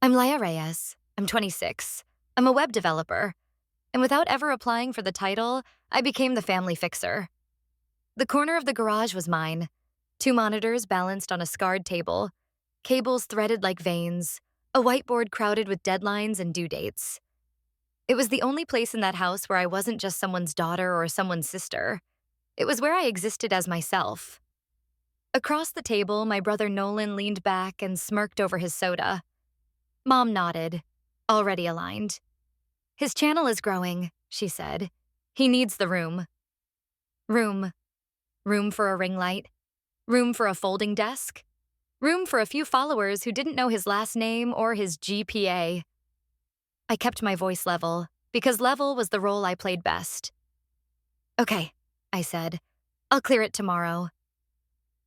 I'm Laia Reyes. I'm 26. I'm a web developer. And without ever applying for the title, I became the family fixer. The corner of the garage was mine. Two monitors balanced on a scarred table, cables threaded like veins, a whiteboard crowded with deadlines and due dates. It was the only place in that house where I wasn't just someone's daughter or someone's sister. It was where I existed as myself. Across the table, my brother Nolan leaned back and smirked over his soda. Mom nodded, already aligned. His channel is growing, she said. He needs the room. Room. Room for a ring light. Room for a folding desk. Room for a few followers who didn't know his last name or his GPA. I kept my voice level, because level was the role I played best. Okay, I said. I'll clear it tomorrow.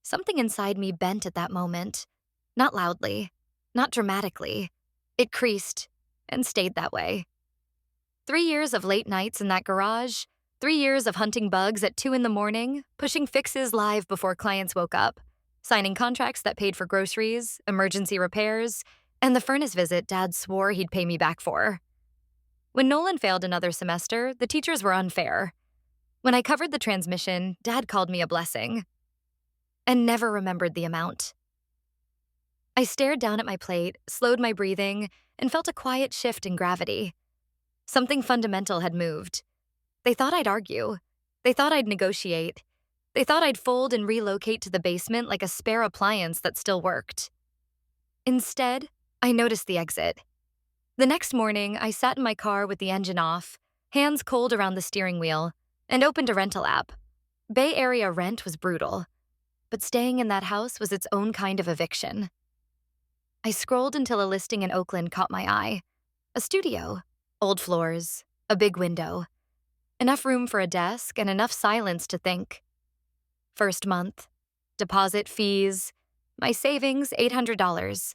Something inside me bent at that moment. Not loudly, not dramatically. It creased and stayed that way. 3 years of late nights in that garage, 3 years of hunting bugs at 2 in the morning, pushing fixes live before clients woke up, signing contracts that paid for groceries, emergency repairs, and the furnace visit Dad swore he'd pay me back for. When Nolan failed another semester, the teachers were unfair. When I covered the transmission, Dad called me a blessing. And never remembered the amount. I stared down at my plate, slowed my breathing, and felt a quiet shift in gravity. Something fundamental had moved. They thought I'd argue. They thought I'd negotiate. They thought I'd fold and relocate to the basement like a spare appliance that still worked. Instead, I noticed the exit. The next morning, I sat in my car with the engine off, hands cold around the steering wheel, and opened a rental app. Bay Area rent was brutal, but staying in that house was its own kind of eviction. I scrolled until a listing in Oakland caught my eye. A studio, old floors, a big window, enough room for a desk and enough silence to think. First month, deposit fees, my savings $800.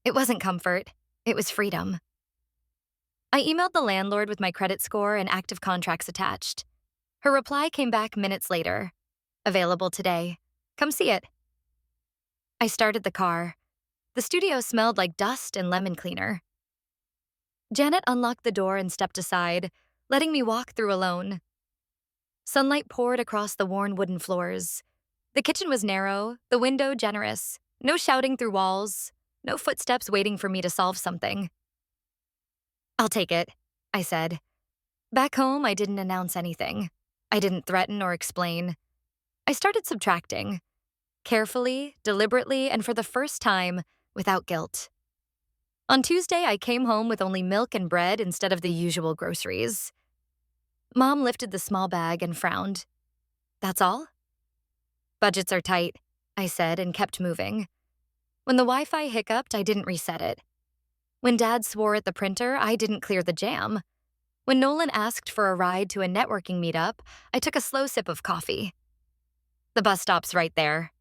It wasn't comfort, it was freedom. I emailed the landlord with my credit score and active contracts attached. Her reply came back minutes later. Available today. Come see it. I started the car. The studio smelled like dust and lemon cleaner. Janet unlocked the door and stepped aside, letting me walk through alone. Sunlight poured across the worn wooden floors. The kitchen was narrow, the window generous. No shouting through walls, no footsteps waiting for me to solve something. I'll take it, I said. Back home, I didn't announce anything. I didn't threaten or explain. I started subtracting. Carefully, deliberately, and for the first time, without guilt. On Tuesday, I came home with only milk and bread instead of the usual groceries. Mom lifted the small bag and frowned. That's all? Budgets are tight, I said and kept moving. When the Wi-Fi hiccuped, I didn't reset it. When Dad swore at the printer, I didn't clear the jam. When Nolan asked for a ride to a networking meetup, I took a slow sip of coffee. The bus stop's right there.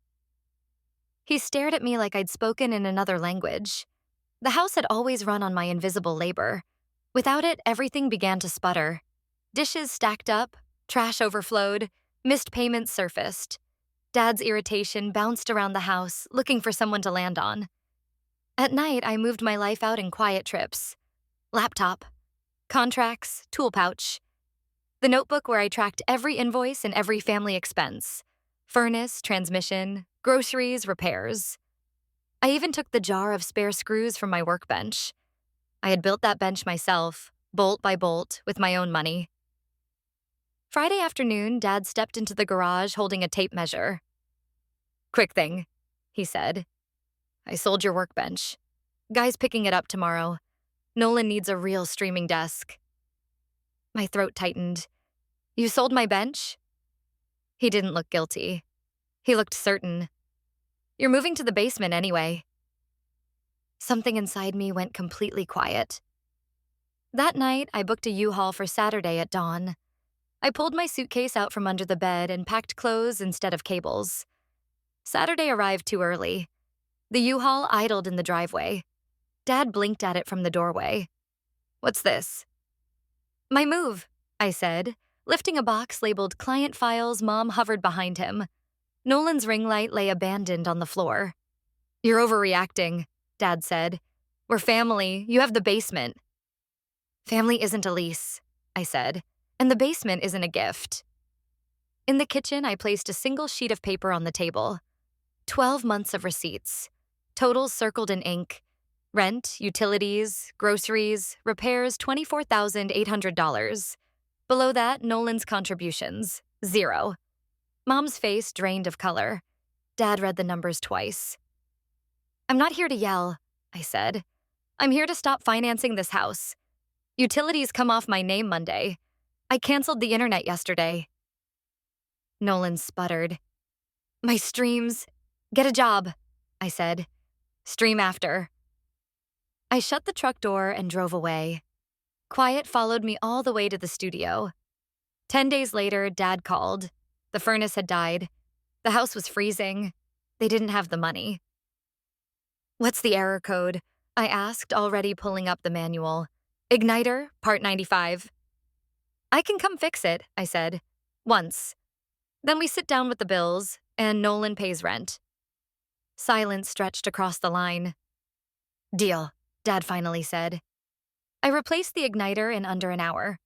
He stared at me like I'd spoken in another language. The house had always run on my invisible labor. Without it, everything began to sputter. Dishes stacked up, trash overflowed, missed payments surfaced. Dad's irritation bounced around the house, looking for someone to land on. At night, I moved my life out in quiet trips. Laptop, contracts, tool pouch. The notebook where I tracked every invoice and every family expense. Furnace, transmission, groceries, repairs. I even took the jar of spare screws from my workbench. I had built that bench myself, bolt by bolt, with my own money. Friday afternoon, Dad stepped into the garage holding a tape measure. Quick thing, he said. I sold your workbench. Guy's picking it up tomorrow. Nolan needs a real streaming desk. My throat tightened. You sold my bench? He didn't look guilty. He looked certain. You're moving to the basement anyway. Something inside me went completely quiet. That night, I booked a U-Haul for Saturday at dawn. I pulled my suitcase out from under the bed and packed clothes instead of cables. Saturday arrived too early. The U-Haul idled in the driveway. Dad blinked at it from the doorway. What's this? My move, I said, lifting a box labeled Client Files. Mom hovered behind him. Nolan's ring light lay abandoned on the floor. You're overreacting, Dad said. We're family. You have the basement. Family isn't a lease, I said, and the basement isn't a gift. In the kitchen, I placed a single sheet of paper on the table. 12 months of receipts. Totals circled in ink. Rent, utilities, groceries, repairs, $24,800. Below that, Nolan's contributions, 0. Mom's face drained of color. Dad read the numbers twice. I'm not here to yell, I said. I'm here to stop financing this house. Utilities come off my name Monday. I canceled the internet yesterday. Nolan sputtered. My streams. Get a job, I said. Stream after. I shut the truck door and drove away. Quiet followed me all the way to the studio. 10 days later, Dad called. The furnace had died. The house was freezing. They didn't have the money. What's the error code? I asked, already pulling up the manual. Igniter, part 95. I can come fix it, I said. Once. Then we sit down with the bills, and Nolan pays rent. Silence stretched across the line. Deal, Dad finally said. I replaced the igniter in under an hour.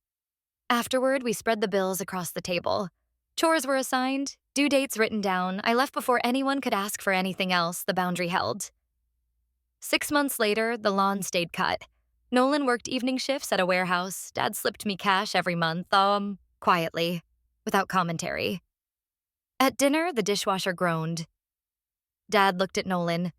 Afterward, we spread the bills across the table. Chores were assigned, due dates written down. I left before anyone could ask for anything else the boundary held. 6 months later, the lawn stayed cut. Nolan worked evening shifts at a warehouse. Dad slipped me cash every month, quietly, without commentary. At dinner, the dishwasher groaned. Dad looked at Nolan.